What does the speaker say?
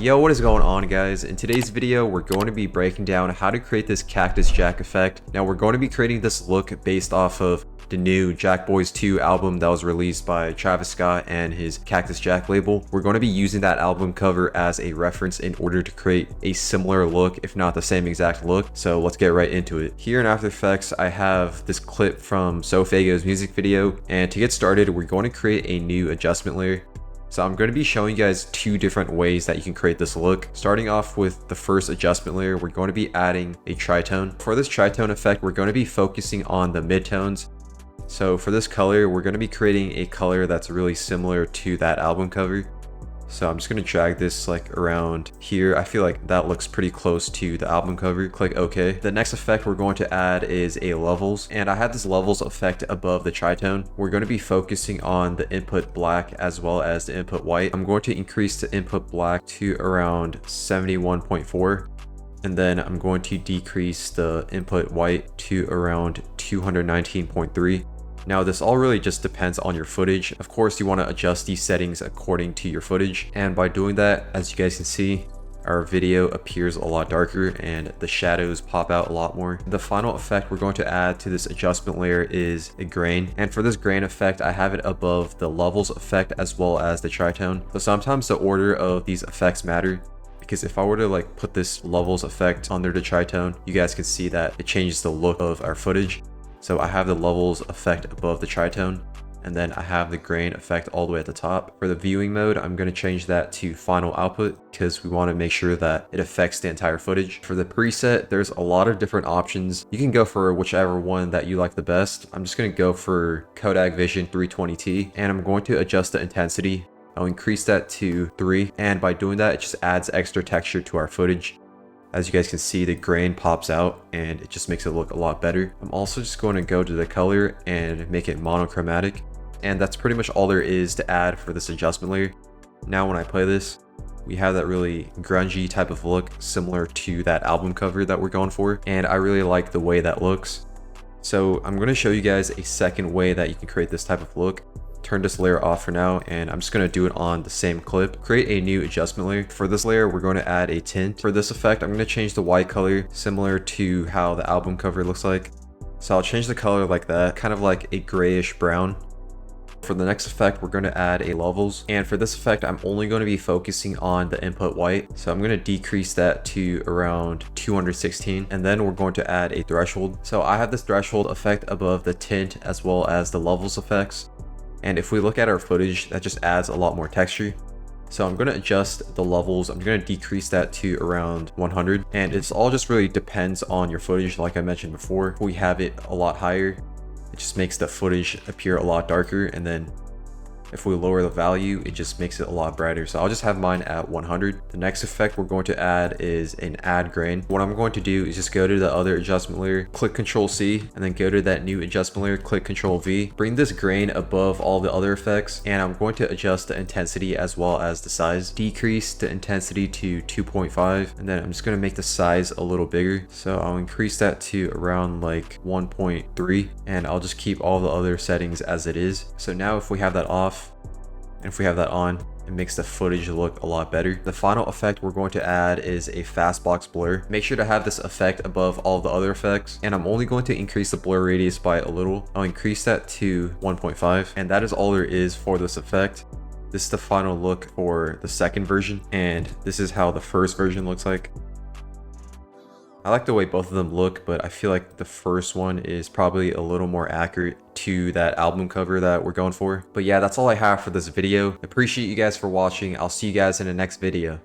Yo, what is going on, guys? In today's video, we're going to be breaking down how to create this Cactus Jack effect. Now, we're going to be creating this look based off of the new Jackboys 2 album that was released by Travis Scott and his Cactus Jack label. We're going to be using that album cover as a reference in order to create a similar look, if not the same exact look. So let's get right into it. Here in After Effects, I have this clip from Sofago's music video, and to get started, we're going to create a new adjustment layer. So I'm going to be showing you guys two different ways that you can create this look. Starting off with the first adjustment layer, we're going to be adding a tritone. For this tritone effect, we're going to be focusing on the midtones. So for this color, we're going to be creating a color that's really similar to that album cover. So I'm just going to drag this like around here. I feel like that looks pretty close to the album cover. Click OK. The next effect we're going to add is a levels, and I have this levels effect above the tritone. We're going to be focusing on the input black as well as the input white. I'm going to increase the input black to around 71.4. And then I'm going to decrease the input white to around 219.3. Now, this all really just depends on your footage. Of course, you want to adjust these settings according to your footage. And by doing that, as you guys can see, our video appears a lot darker and the shadows pop out a lot more. The final effect we're going to add to this adjustment layer is a grain. And for this grain effect, I have it above the levels effect as well as the tritone. So sometimes the order of these effects matter, because if I were to like put this levels effect under the tritone, you guys can see that it changes the look of our footage. So I have the levels effect above the tritone, and then I have the grain effect all the way at the top. For the viewing mode, I'm going to change that to final output because we want to make sure that it affects the entire footage. For the preset, there's a lot of different options. You can go for whichever one that you like the best. I'm just going to go for Kodak Vision 320T, and I'm going to adjust the intensity. I'll increase that to 3, and by doing that, it just adds extra texture to our footage. As you guys can see, the grain pops out and it just makes it look a lot better. I'm also just going to go to the color and make it monochromatic. And that's pretty much all there is to add for this adjustment layer. Now when I play this, we have that really grungy type of look similar to that album cover that we're going for. And I really like the way that looks. So I'm going to show you guys a second way that you can create this type of look. Turn this layer off for now, and I'm just going to do it on the same clip. Create a new adjustment layer. For this layer, we're going to add a tint. For this effect, I'm going to change the white color similar to how the album cover looks like. So I'll change the color like that, kind of like a grayish brown. For the next effect, we're going to add a levels, and for this effect, I'm only going to be focusing on the input white. So I'm going to decrease that to around 216, and then we're going to add a threshold. So I have this threshold effect above the tint as well as the levels effects. And if we look at our footage, that just adds a lot more texture. So I'm going to adjust the levels. I'm going to decrease that to around 100. And it's all just really depends on your footage. Like I mentioned before, if we have it a lot higher, it just makes the footage appear a lot darker. And then if we lower the value, it just makes it a lot brighter. So I'll just have mine at 100. The next effect we're going to add is an add grain. What I'm going to do is just go to the other adjustment layer, click Ctrl C, and then go to that new adjustment layer, click Ctrl V. Bring this grain above all the other effects, and I'm going to adjust the intensity as well as the size. Decrease the intensity to 2.5, and then I'm just going to make the size a little bigger. So I'll increase that to around like 1.3, and I'll just keep all the other settings as it is. So now if we have that off, and if we have that on, it makes the footage look a lot better. The final effect we're going to add is a fastbox blur. Make sure to have this effect above all the other effects. And I'm only going to increase the blur radius by a little. I'll increase that to 1.5. And that is all there is for this effect. This is the final look for the second version. And this is how the first version looks like. I like the way both of them look, but I feel like the first one is probably a little more accurate to that album cover that we're going for. But yeah, that's all I have for this video. Appreciate you guys for watching. I'll see you guys in the next video.